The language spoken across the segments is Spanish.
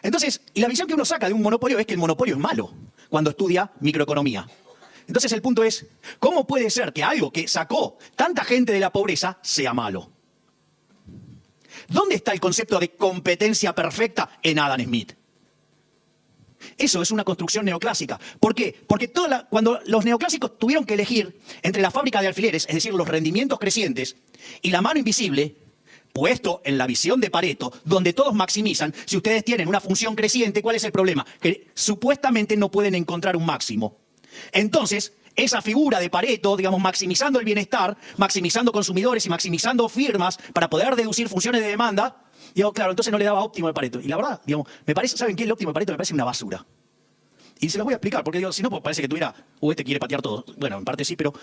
Entonces, y la visión que uno saca de un monopolio es que el monopolio es malo cuando estudia microeconomía. Entonces el punto es, ¿cómo puede ser que algo que sacó tanta gente de la pobreza sea malo? ¿Dónde está el concepto de competencia perfecta en Adam Smith? Eso es una construcción neoclásica. ¿Por qué? Porque cuando los neoclásicos tuvieron que elegir entre la fábrica de alfileres, es decir, los rendimientos crecientes, y la mano invisible, puesto en la visión de Pareto, donde todos maximizan, si ustedes tienen una función creciente, ¿cuál es el problema? Que supuestamente no pueden encontrar un máximo. Entonces, esa figura de Pareto, digamos, maximizando el bienestar, maximizando consumidores y maximizando firmas para poder deducir funciones de demanda, digo, claro, entonces no le daba óptimo de Pareto. Y la verdad, digamos, me parece, ¿saben qué? El óptimo de Pareto me parece una basura. Y se los voy a explicar, porque digo, si no, pues parece que tuviera, este quiere patear todo. Bueno, en parte sí, pero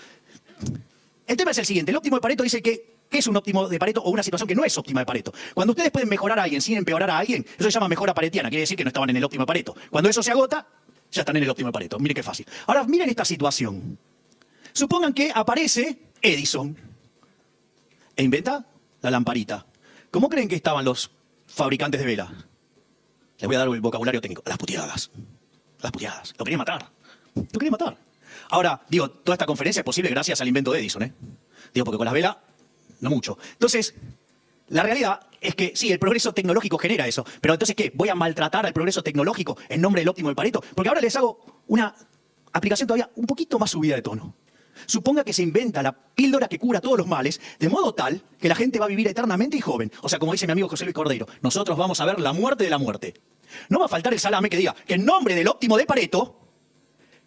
el tema es el siguiente. El óptimo de Pareto dice que ¿qué es un óptimo de Pareto o una situación que no es óptima de Pareto? Cuando ustedes pueden mejorar a alguien sin empeorar a alguien, eso se llama mejora paretiana, quiere decir que no estaban en el óptimo de Pareto. Cuando eso se agota, ya están en el óptimo de Pareto. Miren qué fácil. Ahora, miren esta situación. Supongan que aparece Edison e inventa la lamparita. ¿Cómo creen que estaban los fabricantes de velas? Les voy a dar el vocabulario técnico. Las puteadas. Las puteadas. Lo querían matar. Lo querían matar. Ahora, digo, toda esta conferencia es posible gracias al invento de Edison, ¿eh? Digo, porque con las velas, no mucho. Entonces, la realidad es que sí, el progreso tecnológico genera eso. Pero entonces, ¿qué? ¿Voy a maltratar al progreso tecnológico en nombre del óptimo de Pareto? Porque ahora les hago una aplicación todavía un poquito más subida de tono. Suponga que se inventa la píldora que cura todos los males, de modo tal que la gente va a vivir eternamente y joven. O sea, como dice mi amigo José Luis Cordeiro, nosotros vamos a ver la muerte de la muerte. No va a faltar el salame que diga que en nombre del óptimo de Pareto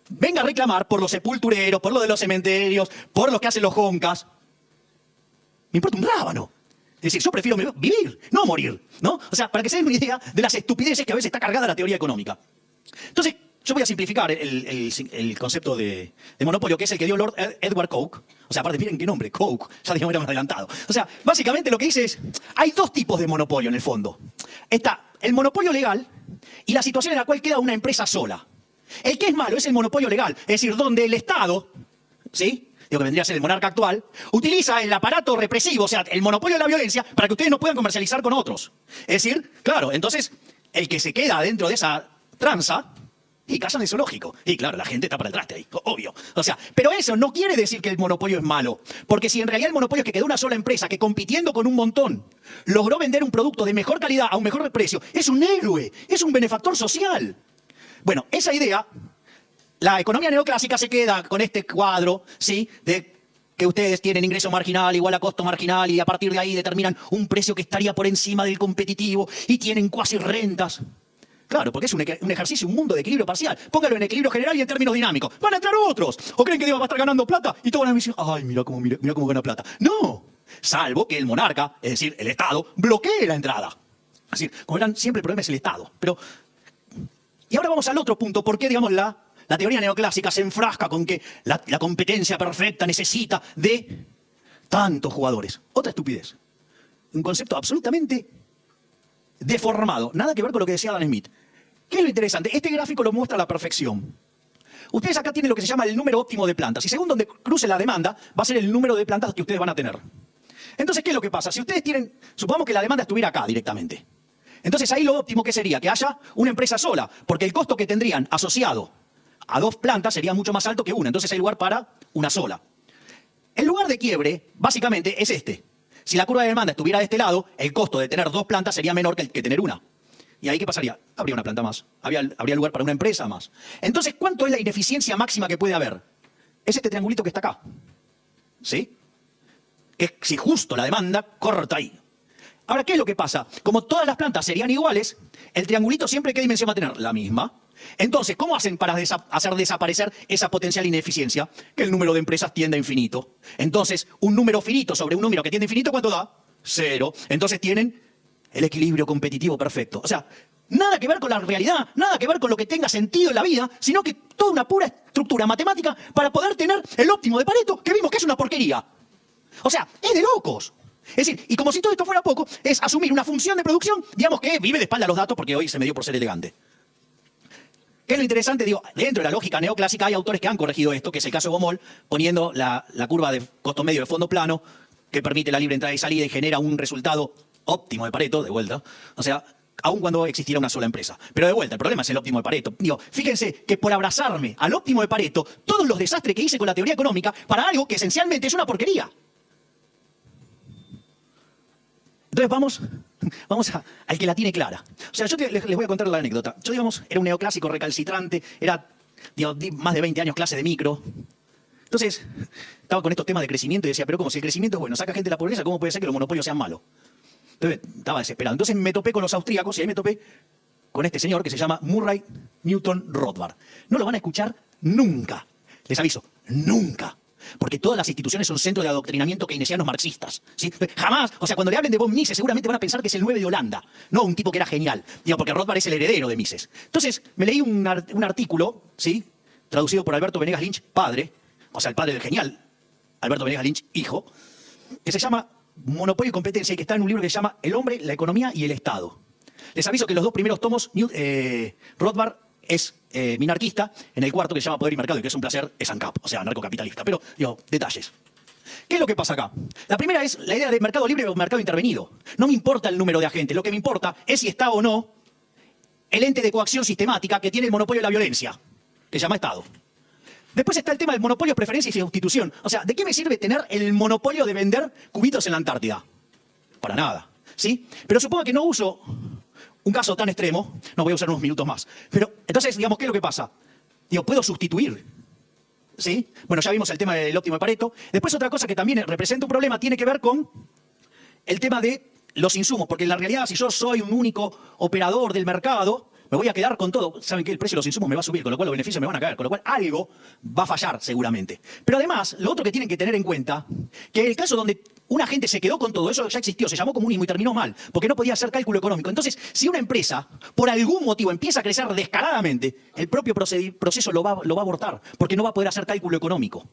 venga a reclamar por los sepultureros, por lo de los cementerios, por los que hacen los joncas. Me importa un rábano. Es decir, yo prefiero vivir, no morir, ¿no? O sea, para que se den una idea de las estupideces que a veces está cargada la teoría económica. Entonces, yo voy a simplificar el concepto de monopolio, que es el que dio Lord Edward Coke. O sea, aparte, miren qué nombre, Coke, ya digamos era un adelantado. O sea, básicamente lo que dice es, hay dos tipos de monopolio en el fondo. Está el monopolio legal y la situación en la cual queda una empresa sola. El que es malo es el monopolio legal, es decir, donde el Estado, ¿sí?, digo que vendría a ser el monarca actual, utiliza el aparato represivo, o sea, el monopolio de la violencia, para que ustedes no puedan comercializar con otros. Es decir, claro, entonces, el que se queda dentro de esa tranza, y cazan el zoológico. Y claro, la gente está para el traste ahí, obvio. O sea, pero eso no quiere decir que el monopolio es malo. Porque si en realidad el monopolio es que quedó una sola empresa que compitiendo con un montón logró vender un producto de mejor calidad a un mejor precio, es un héroe, es un benefactor social. Bueno, esa idea, la economía neoclásica se queda con este cuadro, ¿sí?, de que ustedes tienen ingreso marginal igual a costo marginal y a partir de ahí determinan un precio que estaría por encima del competitivo y tienen cuasi rentas. Claro, porque es un ejercicio, un mundo de equilibrio parcial. Póngalo en equilibrio general y en términos dinámicos. ¡Van a entrar otros! ¿O creen que Dios va a estar ganando plata? Y todos van a decir, ¡ay, mira cómo gana plata! ¡No! Salvo que el monarca, es decir, el Estado, bloquee la entrada. Es decir, como verán, siempre el problema es el Estado. Pero, y ahora vamos al otro punto. ¿Por qué, digamos, la teoría neoclásica se enfrasca con que la competencia perfecta necesita de tantos jugadores? Otra estupidez. Un concepto absolutamente deformado. Nada que ver con lo que decía Adam Smith. ¿Qué es lo interesante? Este gráfico lo muestra a la perfección. Ustedes acá tienen lo que se llama el número óptimo de plantas. Y según donde cruce la demanda, va a ser el número de plantas que ustedes van a tener. Entonces, ¿qué es lo que pasa? Si ustedes tienen, supongamos que la demanda estuviera acá directamente. Entonces, ahí lo óptimo, ¿qué sería? Que haya una empresa sola. Porque el costo que tendrían asociado a dos plantas sería mucho más alto que una. Entonces, hay lugar para una sola. El lugar de quiebre, básicamente, es este. Si la curva de demanda estuviera de este lado, el costo de tener dos plantas sería menor que el que tener una. ¿Y ahí qué pasaría? Habría una planta más. Habría lugar para una empresa más. Entonces, ¿cuánto es la ineficiencia máxima que puede haber? Es este triangulito que está acá. ¿Sí? Que si justo la demanda corta ahí. Ahora, ¿qué es lo que pasa? Como todas las plantas serían iguales, el triangulito siempre, ¿qué dimensión va a tener? La misma. Entonces, ¿cómo hacen para hacer desaparecer esa potencial ineficiencia? Que el número de empresas tiende a infinito. Entonces, un número finito sobre un número que tiende a infinito, ¿cuánto da? 0. Entonces tienen el equilibrio competitivo perfecto. O sea, nada que ver con la realidad, nada que ver con lo que tenga sentido en la vida, sino que toda una pura estructura matemática para poder tener el óptimo de Pareto, que vimos que es una porquería. O sea, es de locos. Es decir, y como si todo esto fuera poco, es asumir una función de producción, digamos que vive de espalda a los datos porque hoy se me dio por ser elegante. ¿Qué es lo interesante? Digo, dentro de la lógica neoclásica hay autores que han corregido esto, que es el caso de Baumol, poniendo la curva de costo medio de fondo plano, que permite la libre entrada y salida y genera un resultado óptimo de Pareto, de vuelta. O sea, aun cuando existiera una sola empresa. Pero de vuelta, el problema es el óptimo de Pareto. Digo, fíjense que por abrazarme al óptimo de Pareto, todos los desastres que hice con la teoría económica para algo que esencialmente es una porquería. Entonces vamos al que la tiene clara. O sea, les voy a contar la anécdota. Yo, digamos, era un neoclásico recalcitrante, era, digo, di más de 20 años clase de micro. Entonces, estaba con estos temas de crecimiento y decía, pero como si el crecimiento es bueno, saca gente de la pobreza, ¿cómo puede ser que los monopolios sean malos? Entonces, estaba desesperado. Entonces me topé con los austríacos y ahí me topé con este señor que se llama Murray Newton Rothbard. No lo van a escuchar nunca. Les aviso, nunca. Porque todas las instituciones son centros de adoctrinamiento keynesianos marxistas, ¿sí? Jamás, o sea, cuando le hablen de von Mises seguramente van a pensar que es el 9 de Holanda, no un tipo que era genial, digo, porque Rothbard es el heredero de Mises. Entonces, me leí un artículo, ¿sí? Traducido por Alberto Venegas Lynch, padre, o sea, el padre del genial Alberto Venegas Lynch, hijo, que se llama Monopolio y Competencia y que está en un libro que se llama El hombre, la economía y el Estado. Les aviso que los dos primeros tomos, Rothbard es minarquista, en el cuarto que se llama Poder y Mercado y que es un placer, es ANCAP, o sea, anarcocapitalista. Pero, digo, detalles. ¿Qué es lo que pasa acá? La primera es la idea de mercado libre o mercado intervenido. No me importa el número de agentes, lo que me importa es si está o no el ente de coacción sistemática que tiene el monopolio de la violencia, que se llama Estado. Después está el tema del monopolio, preferencia y sustitución. O sea, ¿de qué me sirve tener el monopolio de vender cubitos en la Antártida? Para nada, ¿sí? Pero supongo que no uso un caso tan extremo, no voy a usar unos minutos más. Pero, entonces, digamos, ¿qué es lo que pasa? Digo, ¿puedo sustituir? ¿Sí? Bueno, ya vimos el tema del óptimo de Pareto. Después otra cosa que también representa un problema tiene que ver con el tema de los insumos, porque en la realidad, si yo soy un único operador del mercado, me voy a quedar con todo. ¿Saben qué? El precio de los insumos me va a subir, con lo cual los beneficios me van a caer, con lo cual algo va a fallar seguramente. Pero además, lo otro que tienen que tener en cuenta, que en el caso donde una gente se quedó con todo, eso ya existió, se llamó comunismo y terminó mal, porque no podía hacer cálculo económico. Entonces, si una empresa, por algún motivo, empieza a crecer descaradamente, el propio proceso lo va a abortar, porque no va a poder hacer cálculo económico.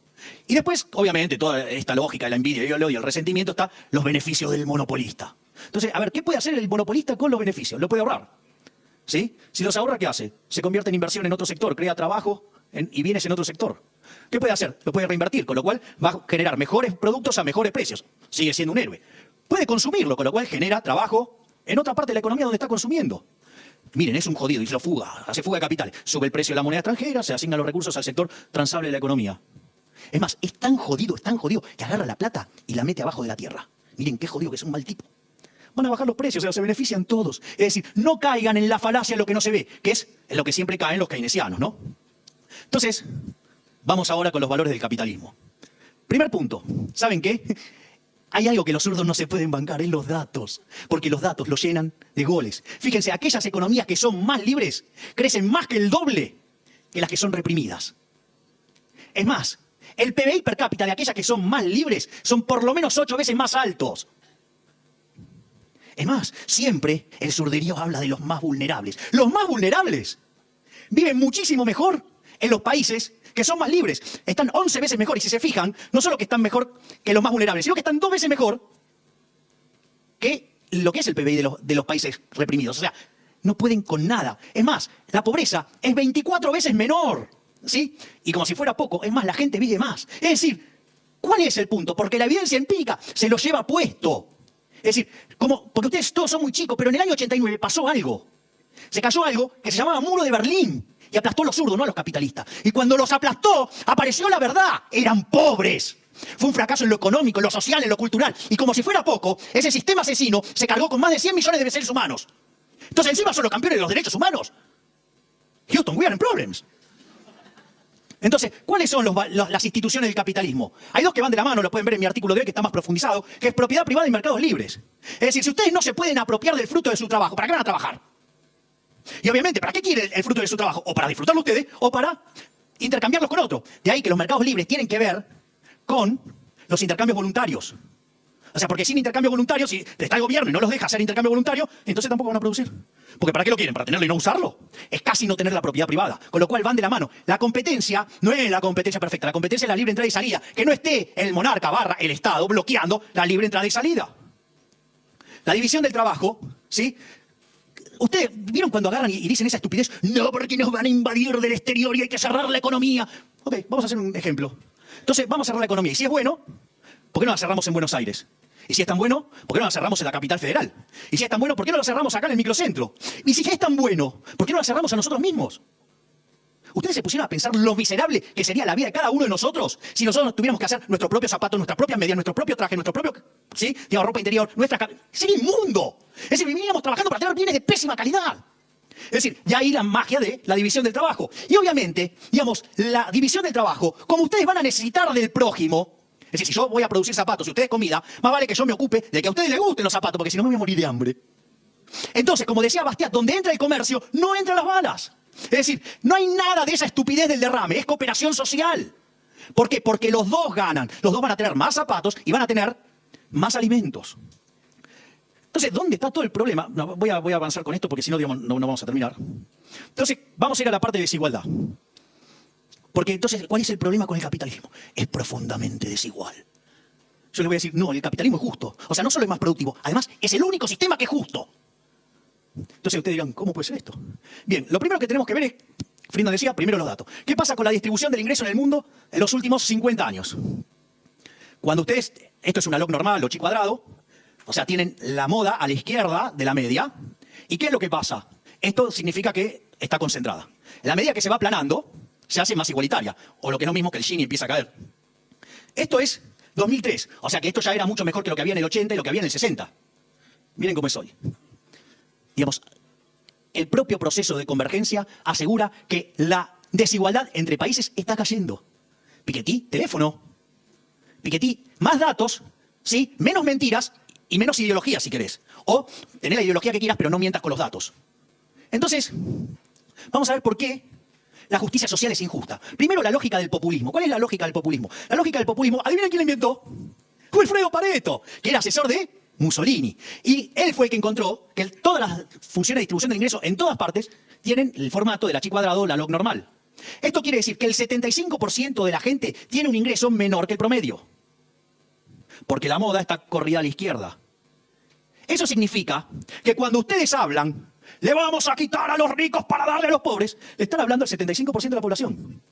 Y después, obviamente, toda esta lógica de la envidia y el odio y el resentimiento está los beneficios del monopolista. Entonces, a ver, ¿qué puede hacer el monopolista con los beneficios? Lo puede ahorrar. ¿Sí? Si los ahorra, ¿qué hace? Se convierte en inversión en otro sector, crea trabajo y bienes en otro sector. ¿Qué puede hacer? Lo puede reinvertir, con lo cual va a generar mejores productos a mejores precios. Sigue siendo un héroe. Puede consumirlo, con lo cual genera trabajo en otra parte de la economía donde está consumiendo. Miren, es un jodido, hizo fuga, hace fuga de capitales. Sube el precio de la moneda extranjera, se asignan los recursos al sector transable de la economía. Es más, es tan jodido, que agarra la plata y la mete abajo de la tierra. Miren qué jodido, que es un mal tipo. Van a bajar los precios, o sea, se benefician todos. Es decir, no caigan en la falacia de lo que no se ve, que es en lo que siempre caen los keynesianos, ¿no? Entonces, vamos ahora con los valores del capitalismo. Primer punto, ¿saben qué? Hay algo que los zurdos no se pueden bancar, es los datos, porque los datos los llenan de goles. Fíjense, aquellas economías que son más libres crecen más que el doble que las que son reprimidas. Es más, el PBI per cápita de aquellas que son más libres son por lo menos 8 veces más altos. Es más, siempre el surderío habla de los más vulnerables. Los más vulnerables viven muchísimo mejor en los países que son más libres. Están 11 veces mejor y si se fijan, no solo que están mejor que los más vulnerables, sino que están 2 veces mejor que lo que es el PBI de los países reprimidos. O sea, no pueden con nada. Es más, la pobreza es 24 veces menor, ¿sí? Y como si fuera poco, es más, la gente vive más. Es decir, ¿cuál es el punto? Porque la evidencia empírica se lo lleva puesto. Es decir, porque ustedes todos son muy chicos, pero en el año 89 pasó algo. Se cayó algo que se llamaba Muro de Berlín y aplastó a los zurdos, no a los capitalistas. Y cuando los aplastó, apareció la verdad. Eran pobres. Fue un fracaso en lo económico, en lo social, en lo cultural. Y como si fuera poco, ese sistema asesino se cargó con más de 100 millones de seres humanos. Entonces encima son los campeones de los derechos humanos. Houston, we are in problems. Entonces, ¿cuáles son las instituciones del capitalismo? Hay dos que van de la mano, lo pueden ver en mi artículo de hoy, que está más profundizado, que es propiedad privada y mercados libres. Es decir, si ustedes no se pueden apropiar del fruto de su trabajo, ¿para qué van a trabajar? Y obviamente, ¿para qué quieren el fruto de su trabajo? O para disfrutarlo ustedes, o para intercambiarlos con otro. De ahí que los mercados libres tienen que ver con los intercambios voluntarios. O sea, porque sin intercambio voluntario, si está el gobierno y no los deja hacer intercambio voluntario, entonces tampoco van a producir. Porque ¿para qué lo quieren? ¿Para tenerlo y no usarlo? Es casi no tener la propiedad privada. Con lo cual van de la mano. La competencia no es la competencia perfecta. La competencia es la libre entrada y salida. Que no esté el monarca / el Estado bloqueando la libre entrada y salida. La división del trabajo, ¿sí? Ustedes vieron cuando agarran y dicen esa estupidez. No, porque nos van a invadir del exterior y hay que cerrar la economía. Ok, vamos a hacer un ejemplo. Entonces, vamos a cerrar la economía. Y si es bueno, ¿por qué no la cerramos en Buenos Aires? Y si es tan bueno, ¿por qué no la cerramos en la capital federal? Y si es tan bueno, ¿por qué no la cerramos acá en el microcentro? Y si es tan bueno, ¿por qué no la cerramos a nosotros mismos? ¿Ustedes se pusieron a pensar lo miserable que sería la vida de cada uno de nosotros si nosotros tuviéramos que hacer nuestros propios zapatos, nuestras propias medias, nuestro propio traje, nuestro propio, ¿sí? Digamos, ropa interior, sería inmundo. Es decir, viviríamos trabajando para tener bienes de pésima calidad. Es decir, ya ahí la magia de la división del trabajo. Y obviamente, digamos, la división del trabajo, como ustedes van a necesitar del prójimo, es decir, si yo voy a producir zapatos y ustedes comida, más vale que yo me ocupe de que a ustedes les gusten los zapatos, porque si no me voy a morir de hambre. Entonces, como decía Bastiat, donde entra el comercio, no entran las balas. Es decir, no hay nada de esa estupidez del derrame, es cooperación social. ¿Por qué? Porque los dos ganan, los dos van a tener más zapatos y van a tener más alimentos. Entonces, ¿dónde está todo el problema? No, voy a avanzar con esto porque si no, digamos, no vamos a terminar. Entonces, vamos a ir a la parte de desigualdad. Porque entonces, ¿cuál es el problema con el capitalismo? Es profundamente desigual. Yo les voy a decir, no, el capitalismo es justo. O sea, no solo es más productivo, además es el único sistema que es justo. Entonces ustedes dirán, ¿cómo puede ser esto? Bien, lo primero que tenemos que ver es, Friedman decía, primero los datos. ¿Qué pasa con la distribución del ingreso en el mundo en los últimos 50 años? Cuando ustedes, esto es una log normal o chi cuadrado, o sea, tienen la moda a la izquierda de la media. ¿Y qué es lo que pasa? Esto significa que está concentrada. La medida que se va aplanando, se hace más igualitaria, o lo que es lo mismo que el Gini empieza a caer. Esto es 2003, o sea que esto ya era mucho mejor que lo que había en el 80 y lo que había en el 60. Miren cómo es hoy. Digamos, el propio proceso de convergencia asegura que la desigualdad entre países está cayendo. Piketty, teléfono. Piketty, más datos, ¿sí? Menos mentiras y menos ideología, si querés. O tener la ideología que quieras, pero no mientas con los datos. Entonces, vamos a ver por qué la justicia social es injusta. Primero, la lógica del populismo. ¿Cuál es la lógica del populismo? La lógica del populismo, ¿adivinen quién la inventó? Wilfredo Pareto, que era asesor de Mussolini. Y él fue el que encontró que todas las funciones de distribución del ingreso en todas partes tienen el formato de la chi cuadrado, la log normal. Esto quiere decir que el 75% de la gente tiene un ingreso menor que el promedio. Porque la moda está corrida a la izquierda. Eso significa que cuando ustedes hablan, le vamos a quitar a los ricos para darle a los pobres, le están hablando al 75% de la población.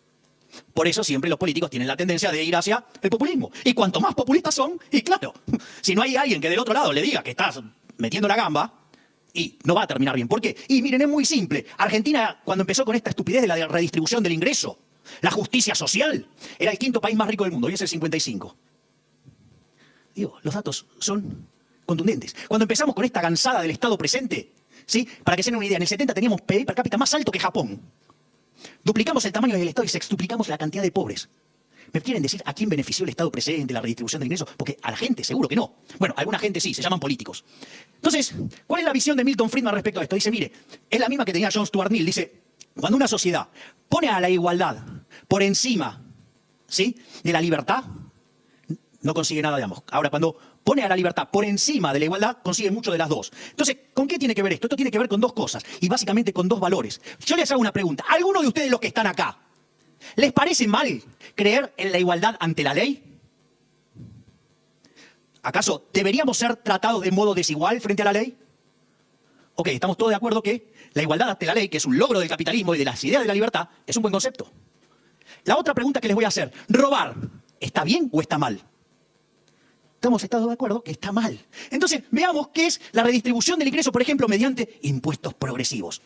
Por eso siempre los políticos tienen la tendencia de ir hacia el populismo. Y cuanto más populistas son, y claro, si no hay alguien que del otro lado le diga que estás metiendo la gamba, y no va a terminar bien. ¿Por qué? Y miren, es muy simple. Argentina, cuando empezó con esta estupidez de la redistribución del ingreso, la justicia social, era el quinto país más rico del mundo, hoy es el 55. Digo, los datos son contundentes. Cuando empezamos con esta gansada del Estado presente, ¿sí? Para que se den una idea, en el 70 teníamos PIB per cápita más alto que Japón. Duplicamos el tamaño del Estado y sextuplicamos la cantidad de pobres. ¿Me quieren decir a quién benefició el Estado presente, la redistribución de ingresos? Porque a la gente seguro que no. Bueno, a alguna gente sí, se llaman políticos. Entonces, ¿cuál es la visión de Milton Friedman respecto a esto? Dice, mire, es la misma que tenía John Stuart Mill. Dice, cuando una sociedad pone a la igualdad por encima, ¿sí?, de la libertad, no consigue nada de ambos. Ahora, cuando pone a la libertad por encima de la igualdad, consigue mucho de las dos. Entonces, ¿con qué tiene que ver esto? Esto tiene que ver con dos cosas, y básicamente con dos valores. Yo les hago una pregunta. ¿Alguno de ustedes, los que están acá, les parece mal creer en la igualdad ante la ley? ¿Acaso deberíamos ser tratados de modo desigual frente a la ley? Ok, estamos todos de acuerdo que la igualdad ante la ley, que es un logro del capitalismo y de las ideas de la libertad, es un buen concepto. La otra pregunta que les voy a hacer, ¿robar está bien o está mal? Estamos de acuerdo que está mal. Entonces, veamos qué es la redistribución del ingreso, por ejemplo, mediante impuestos progresivos.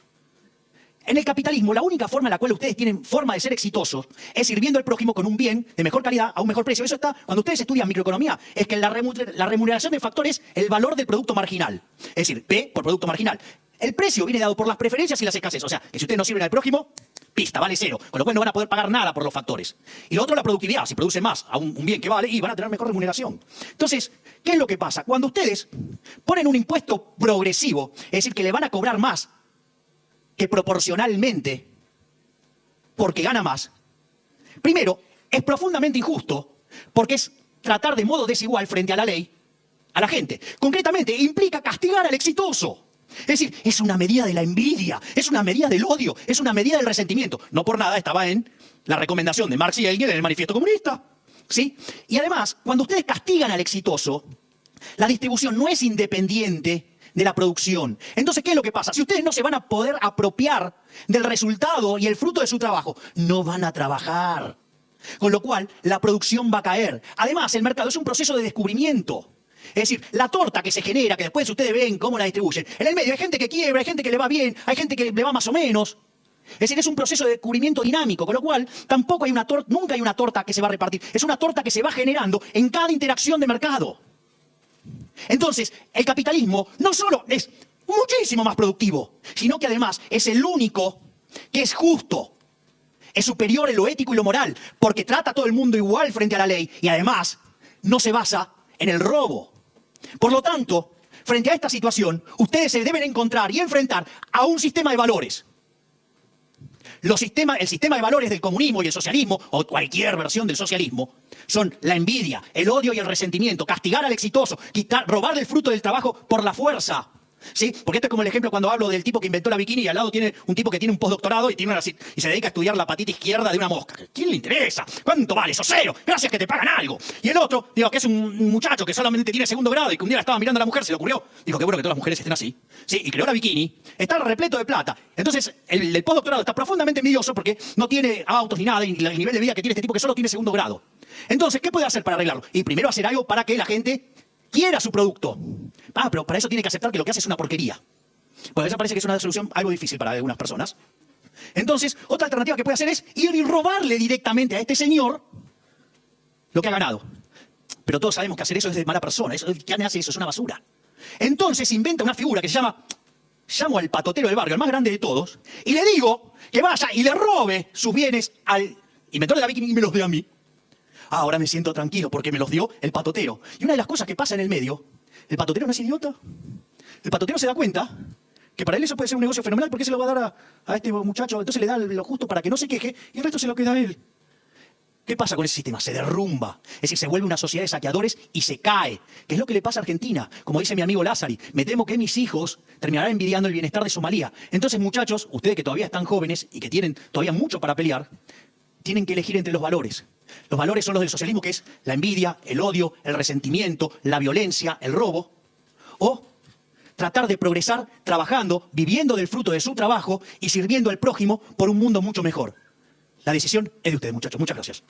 En el capitalismo, la única forma en la cual ustedes tienen forma de ser exitosos es sirviendo al prójimo con un bien de mejor calidad a un mejor precio. Eso está, cuando ustedes estudian microeconomía, es que la remuneración del factor es el valor del producto marginal. Es decir, P por producto marginal. El precio viene dado por las preferencias y las escasez. O sea, que si ustedes no sirven al prójimo, pista, vale cero. Con lo cual no van a poder pagar nada por los factores. Y lo otro, la productividad. Si producen más a un bien que vale, y van a tener mejor remuneración. Entonces, ¿qué es lo que pasa? Cuando ustedes ponen un impuesto progresivo, es decir, que le van a cobrar más que proporcionalmente porque gana más, primero, es profundamente injusto porque es tratar de modo desigual frente a la ley a la gente. Concretamente, implica castigar al exitoso. Es decir, es una medida de la envidia, es una medida del odio, es una medida del resentimiento. No por nada estaba en la recomendación de Marx y Engels en el Manifiesto Comunista. ¿Sí? Y además, cuando ustedes castigan al exitoso, la distribución no es independiente de la producción. Entonces, ¿qué es lo que pasa? Si ustedes no se van a poder apropiar del resultado y el fruto de su trabajo, no van a trabajar. Con lo cual, la producción va a caer. Además, el mercado es un proceso de descubrimiento. Es decir, la torta que se genera, que después ustedes ven cómo la distribuyen. En el medio hay gente que quiebra, hay gente que le va bien, hay gente que le va más o menos. Es decir, es un proceso de descubrimiento dinámico, con lo cual tampoco hay una torta, nunca hay una torta que se va a repartir. Es una torta que se va generando en cada interacción de mercado. Entonces, el capitalismo no solo es muchísimo más productivo, sino que además es el único que es justo. Es superior en lo ético y lo moral, porque trata a todo el mundo igual frente a la ley y además no se basa en el robo. Por lo tanto, frente a esta situación, ustedes se deben encontrar y enfrentar a un sistema de valores. El sistema de valores del comunismo y el socialismo, o cualquier versión del socialismo, son la envidia, el odio y el resentimiento, castigar al exitoso, robarle el fruto del trabajo por la fuerza. ¿Sí? Porque esto es como el ejemplo cuando hablo del tipo que inventó la bikini y al lado tiene un tipo que tiene un postdoctorado y se dedica a estudiar la patita izquierda de una mosca. ¿Quién le interesa? ¿Cuánto vale? Eso cero. Gracias que te pagan algo. Y el otro, digo, que es un muchacho que solamente tiene segundo grado y que un día la estaba mirando a la mujer, se le ocurrió. Dijo, qué bueno que todas las mujeres estén así. Sí, y creó la bikini. Está repleto de plata. Entonces, el postdoctorado está profundamente envidioso porque no tiene autos ni nada y el nivel de vida que tiene este tipo que solo tiene segundo grado. Entonces, ¿qué puede hacer para arreglarlo? Y primero hacer algo para que la gente quiera su producto. Pero para eso tiene que aceptar que lo que hace es una porquería. Pues eso parece que es una solución algo difícil para algunas personas. Entonces, otra alternativa que puede hacer es ir y robarle directamente a este señor lo que ha ganado. Pero todos sabemos que hacer eso es de mala persona. ¿Quién hace eso? Es una basura. Entonces inventa una figura que se llamo al patotero del barrio, el más grande de todos, y le digo que vaya y le robe sus bienes al inventor de la bikini y me los dé a mí. Ahora me siento tranquilo porque me los dio el patotero. Y una de las cosas que pasa en el medio, el patotero no es idiota. El patotero se da cuenta que para él eso puede ser un negocio fenomenal porque se lo va a dar a este muchacho, entonces le da lo justo para que no se queje y el resto se lo queda a él. ¿Qué pasa con ese sistema? Se derrumba. Es decir, se vuelve una sociedad de saqueadores y se cae. ¿Qué es lo que le pasa a Argentina? Como dice mi amigo Lázari, me temo que mis hijos terminarán envidiando el bienestar de Somalia. Entonces, muchachos, ustedes que todavía están jóvenes y que tienen todavía mucho para pelear, tienen que elegir entre los valores. Los valores son los del socialismo, que es la envidia, el odio, el resentimiento, la violencia, el robo. O tratar de progresar trabajando, viviendo del fruto de su trabajo y sirviendo al prójimo por un mundo mucho mejor. La decisión es de ustedes, muchachos. Muchas gracias.